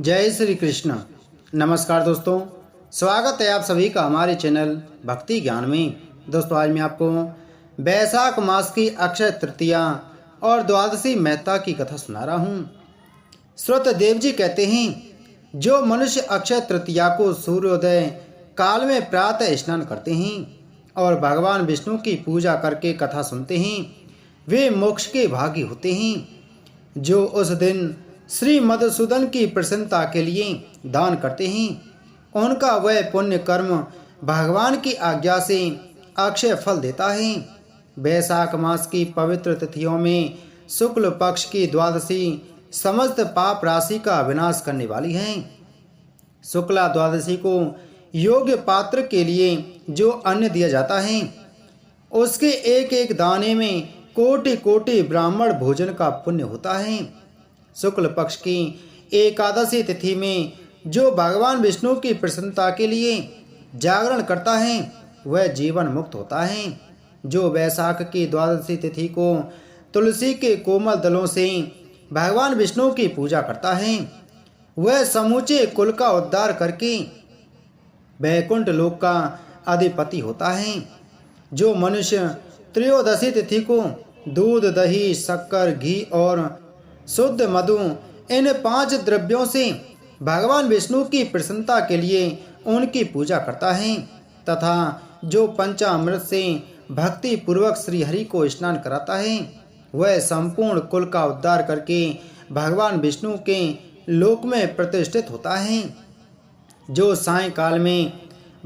जय श्री कृष्ण। नमस्कार दोस्तों, स्वागत है आप सभी का हमारे चैनल भक्ति ज्ञान में। दोस्तों, आज मैं आपको वैशाख मास की अक्षय तृतीया और द्वादशी महत्ता की कथा सुना रहा हूँ। श्रुतदेव जी कहते हैं, जो मनुष्य अक्षय तृतीया को सूर्योदय काल में प्रातः स्नान करते हैं और भगवान विष्णु की पूजा करके कथा सुनते हैं, वे मोक्ष के भागी होते हैं। जो उस दिन श्री मधुसूदन की प्रसन्नता के लिए दान करते हैं, उनका वह पुण्य कर्म भगवान की आज्ञा से अक्षय फल देता है। वैशाख मास की पवित्र तिथियों में शुक्ल पक्ष की द्वादशी समस्त पाप राशि का विनाश करने वाली है। शुक्ला द्वादशी को योग्य पात्र के लिए जो अन्न दिया जाता है, उसके एक एक दाने में कोटि कोटि ब्राह्मण भोजन का पुण्य होता है। शुक्ल पक्ष की एकादशी तिथि में जो भगवान विष्णु की प्रसन्नता के लिए जागरण करता है, वह जीवन मुक्त होता है। जो वैशाख की द्वादशी तिथि को तुलसी के कोमल दलों से भगवान विष्णु की पूजा करता है, वह समूचे कुल का उद्धार करके वैकुंठ लोक का अधिपति होता है। जो मनुष्य त्रयोदशी तिथि को दूध, दही, शक्कर, घी और शुद्ध मधु इन 5 द्रव्यों से भगवान विष्णु की प्रसन्नता के लिए उनकी पूजा करता है तथा जो पंचामृत से भक्ति पूर्वक श्री हरि को स्नान कराता है, वह संपूर्ण कुल का उद्धार करके भगवान विष्णु के लोक में प्रतिष्ठित होता है। जो सायंकाल में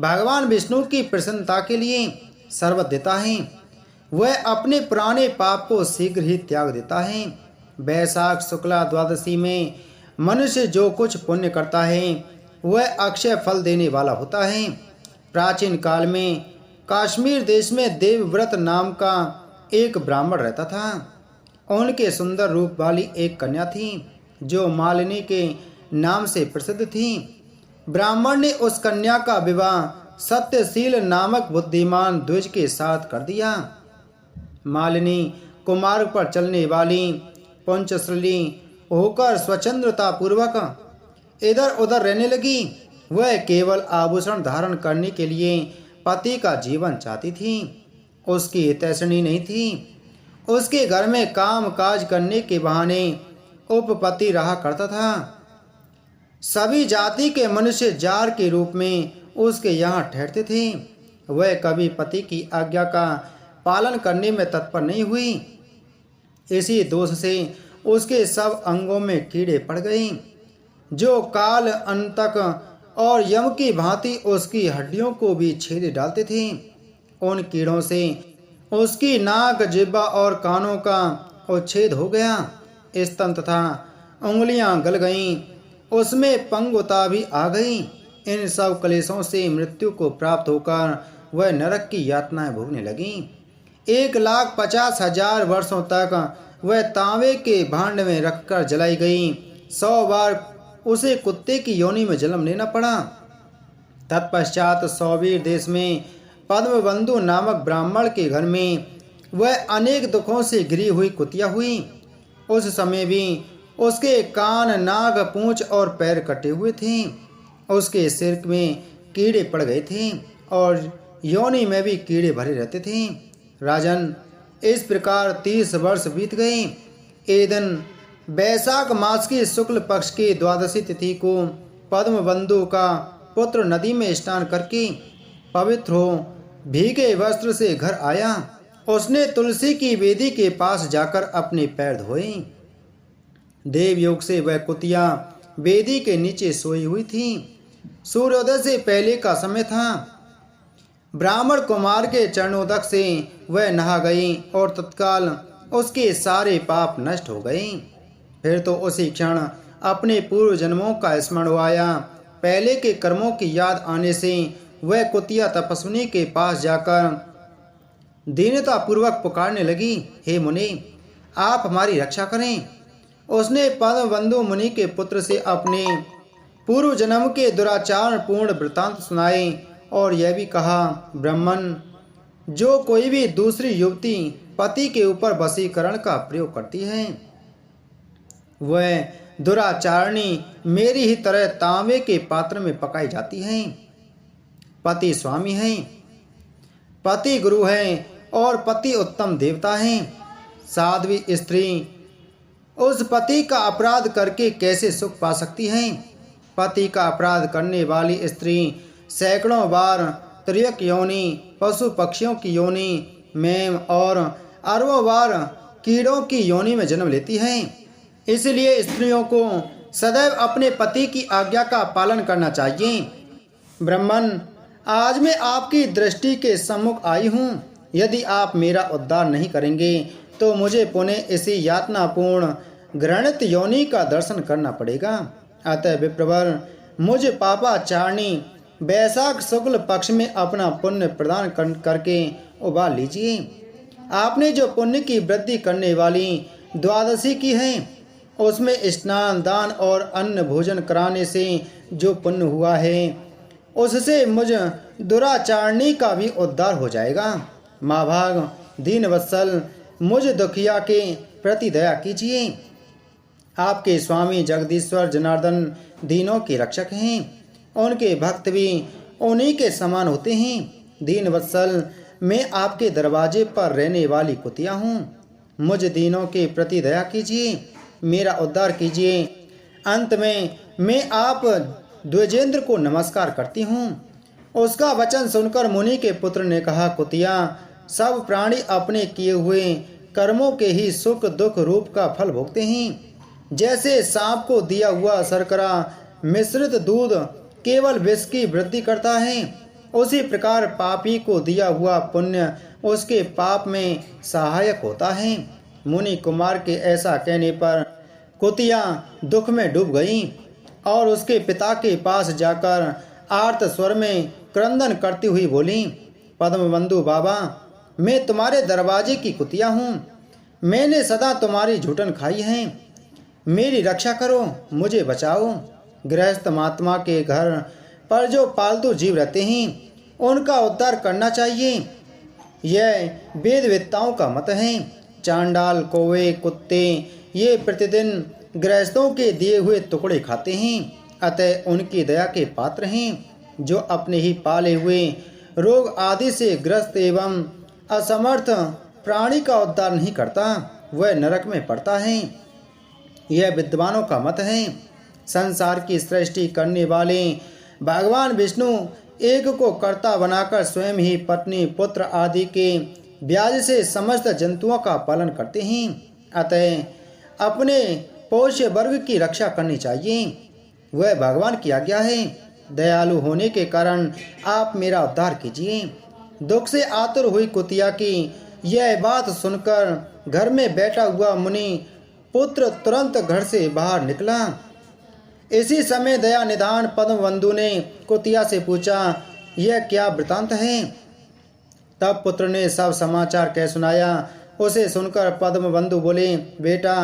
भगवान विष्णु की प्रसन्नता के लिए शरबत देता है, वह अपने पुराने पाप को शीघ्र ही त्याग देता है। वैशाख शुक्ला द्वादशी में मनुष्य जो कुछ पुण्य करता है, वह अक्षय फल देने वाला होता है। प्राचीन काल में कश्मीर देश में देवव्रत नाम का एक ब्राह्मण रहता था। उनके सुंदर रूप वाली एक कन्या थी, जो मालिनी के नाम से प्रसिद्ध थी। ब्राह्मण ने उस कन्या का विवाह सत्यशील नामक बुद्धिमान द्विज के साथ कर दिया। मालिनी कुमार्ग पर चलने वाली पंचश्रली होकर स्वतंत्रता पूर्वक इधर उधर रहने लगी। वह केवल आभूषण धारण करने के लिए पति का जीवन चाहती थी, उसकी हितैषणी नहीं थी। उसके घर में काम काज करने के बहाने उपपति रहा करता था। सभी जाति के मनुष्य जार के रूप में उसके यहाँ ठहरते थे। वह कभी पति की आज्ञा का पालन करने में तत्पर नहीं हुई। इसी दोष से उसके सब अंगों में कीड़े पड़ गए, जो काल, अंतक और यम की भांति उसकी हड्डियों को भी छेद डालते थे। उन कीड़ों से उसकी नाक, जिह्वा और कानों का उच्छेद हो गया। स्तन तथा उंगलियां गल गईं, उसमें पंगुता भी आ गई। इन सब क्लेशों से मृत्यु को प्राप्त होकर वह नरक की यातनाएं भोगने लगी। 1,50,000 वर्षों तक वह तांबे के भांड में रखकर जलाई गई। 100 बार उसे कुत्ते की योनि में जन्म लेना पड़ा। तत्पश्चात सौवीर देश में पद्मबंधु नामक ब्राह्मण के घर में वह अनेक दुखों से घिरी हुई कुतिया हुई। उस समय भी उसके कान, नाक, पूंछ और पैर कटे हुए थे। उसके सिर में कीड़े पड़ गए थे और योनि में भी कीड़े भरे रहते थे। राजन, इस प्रकार 30 वर्ष बीत गए। एक दिन वैशाख मास की शुक्ल पक्ष की द्वादशी तिथि को पद्मबंधु का पुत्र नदी में स्नान करके पवित्र हो भीगे वस्त्र से घर आया। उसने तुलसी की वेदी के पास जाकर अपने पैर धोए। देवयोग से वह कुतिया वेदी के नीचे सोई हुई थी। सूर्योदय से पहले का समय था। ब्राह्मण कुमार के चरणोदक से वह नहा गई और तत्काल उसके सारे पाप नष्ट हो गए। फिर तो उसी क्षण अपने पूर्व जन्मों का स्मरण आया। पहले के कर्मों की याद आने से वह कुतिया तपस्विनी के पास जाकर दीनता पूर्वक पुकारने लगी, हे मुनि, आप हमारी रक्षा करें। उसने पद्मबंधु मुनि के पुत्र से अपने पूर्व जन्म के दुराचार पूर्ण वृत्तांत सुनाए और यह भी कहा, ब्राह्मण, जो कोई भी दूसरी युवती पति के ऊपर वशीकरण का प्रयोग करती है, वह दुराचारणी मेरी ही तरह तांबे के पात्र में पकाई जाती हैं। पति स्वामी हैं, पति गुरु हैं और पति उत्तम देवता हैं। साध्वी स्त्री उस पति का अपराध करके कैसे सुख पा सकती हैं? पति का अपराध करने वाली स्त्री सैकड़ों बार त्रियक योनि, पशु पक्षियों की योनि में और अरबों बार कीड़ों की योनि में जन्म लेती हैं। इसलिए स्त्रियों को सदैव अपने पति की आज्ञा का पालन करना चाहिए। ब्राह्मण, आज मैं आपकी दृष्टि के सम्मुख आई हूँ। यदि आप मेरा उद्धार नहीं करेंगे तो मुझे पुनः इसी यातनापूर्ण घृणित योनि का दर्शन करना पड़ेगा। अतः विप्रवर, मुझ पापाचारणी वैशाख शुक्ल पक्ष में अपना पुण्य प्रदान करके उबाल लीजिए। आपने जो पुण्य की वृद्धि करने वाली द्वादशी की है, उसमें स्नान, दान और अन्न भोजन कराने से जो पुण्य हुआ है, उससे मुझ दुराचारणी का भी उद्धार हो जाएगा। महाभाग, दीन वत्सल, मुझ दुखिया के प्रति दया कीजिए। आपके स्वामी जगदीश्वर जनार्दन दीनों के रक्षक हैं। उनके भक्त भी उन्हीं के समान होते हैं। दीन वत्सल, मैं आपके दरवाजे पर रहने वाली कुतिया हूँ। मुझ दीनों के प्रति दया कीजिए, मेरा उद्धार कीजिए। अंत में मैं आप द्विजेंद्र को नमस्कार करती हूँ। उसका वचन सुनकर मुनि के पुत्र ने कहा, कुतिया, सब प्राणी अपने किए हुए कर्मों के ही सुख दुख रूप का फल भोगते हैं। जैसे सांप को दिया हुआ शर्करा मिश्रित दूध केवल विष की वृद्धि करता है, उसी प्रकार पापी को दिया हुआ पुण्य उसके पाप में सहायक होता है। मुनि कुमार के ऐसा कहने पर कुतिया दुख में डूब गई और उसके पिता के पास जाकर आर्त स्वर में क्रंदन करती हुई बोली, पद्मबंधु बाबा, मैं तुम्हारे दरवाजे की कुतिया हूँ। मैंने सदा तुम्हारी झूठन खाई है। मेरी रक्षा करो, मुझे बचाओ। गृहस्थ महात्मा के घर पर जो पालतू जीव रहते हैं, उनका उद्धार करना चाहिए। यह वेदवेत्ताओं का मत है। चांडाल, कौवे, कुत्ते ये प्रतिदिन गृहस्थों के दिए हुए टुकड़े खाते हैं, अतः उनकी दया के पात्र हैं। जो अपने ही पाले हुए रोग आदि से ग्रस्त एवं असमर्थ प्राणी का उद्धार नहीं करता, वह नरक में पड़ता है। यह विद्वानों का मत है। संसार की सृष्टि करने वाले भगवान विष्णु एक को कर्ता बनाकर स्वयं ही पत्नी, पुत्र आदि के ब्याज से समस्त जंतुओं का पालन करते हैं। अतः अपने पोष्य वर्ग की रक्षा करनी चाहिए, वह भगवान की आज्ञा है। दयालु होने के कारण आप मेरा उद्धार कीजिए। दुख से आतुर हुई कुतिया की यह बात सुनकर घर में बैठा हुआ मुनि पुत्र तुरंत घर से बाहर निकला। इसी समय दया निधान पद्मबंधु ने कुतिया से पूछा, यह क्या वृतांत है? तब पुत्र ने सब समाचार कह सुनाया। उसे सुनकर पद्मबंधु बोले, बेटा,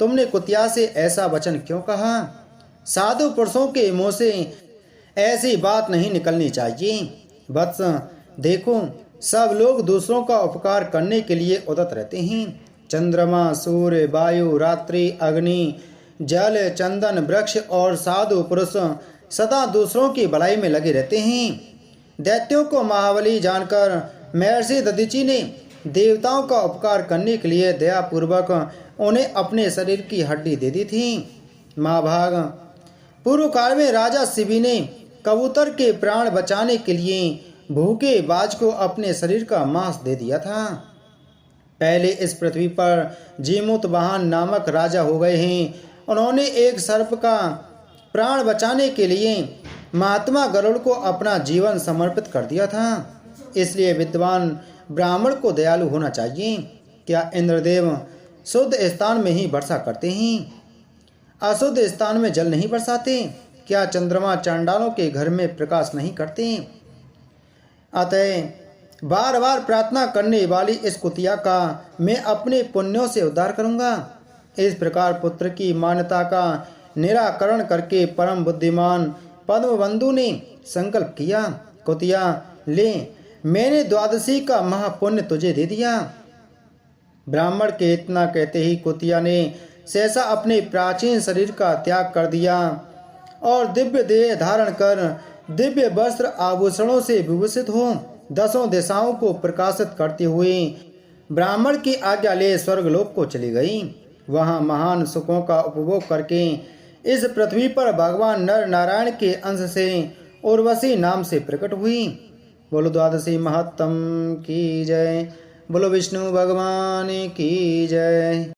तुमने कुतिया से ऐसा वचन क्यों कहा? साधु पुरुषों के मुँह से ऐसी बात नहीं निकलनी चाहिए। वत्स, देखो, सब लोग दूसरों का उपकार करने के लिए उदत रहते हैं। चंद्रमा, सूर्य, वायु, रात्रि, अग्नि, जल, चंदन, वृक्ष और साधु पुरुष सदा दूसरों की भलाई में लगे रहते हैं। दैत्यों को महाबली जानकर महर्षि दधीचि ने देवताओं का उपकार करने के लिए दयापूर्वक उन्हें अपने शरीर की हड्डी दे दी थी। महाभाग, पूर्व काल में राजा शिवी ने कबूतर के प्राण बचाने के लिए भूखे बाज को अपने शरीर का मांस दे दिया था। पहले इस पृथ्वी पर जीमूतवाहन नामक राजा हो गए हैं। उन्होंने एक सर्प का प्राण बचाने के लिए महात्मा गरुड़ को अपना जीवन समर्पित कर दिया था। इसलिए विद्वान ब्राह्मण को दयालु होना चाहिए। क्या इंद्रदेव शुद्ध स्थान में ही वर्षा करते हैं? अशुद्ध स्थान में जल नहीं बरसाते? क्या चंद्रमा चांडालों के घर में प्रकाश नहीं करते? अतः बार बार प्रार्थना करने वाली इस कुतिया का मैं अपने पुण्यों से उद्धार करूंगा। इस प्रकार पुत्र की मान्यता का निराकरण करके परम बुद्धिमान पद्मबंधु ने संकल्प किया, कुतिया, ले, मैंने द्वादशी का महापुण्य तुझे दे दिया। ब्राह्मण के इतना कहते ही कुतिया ने सहसा अपने प्राचीन शरीर का त्याग कर दिया और दिव्य देह धारण कर दिव्य वस्त्र आभूषणों से विभूषित हो 10 दिशाओं को प्रकाशित करते हुए ब्राह्मण की आज्ञा ले स्वर्गलोक को चली गई। वहां महान सुखों का उपभोग करके इस पृथ्वी पर भगवान नर नारायण के अंश से उर्वशी नाम से प्रकट हुई। बोलो द्वादशी महत्तम की जय। बोलो विष्णु भगवान की जय।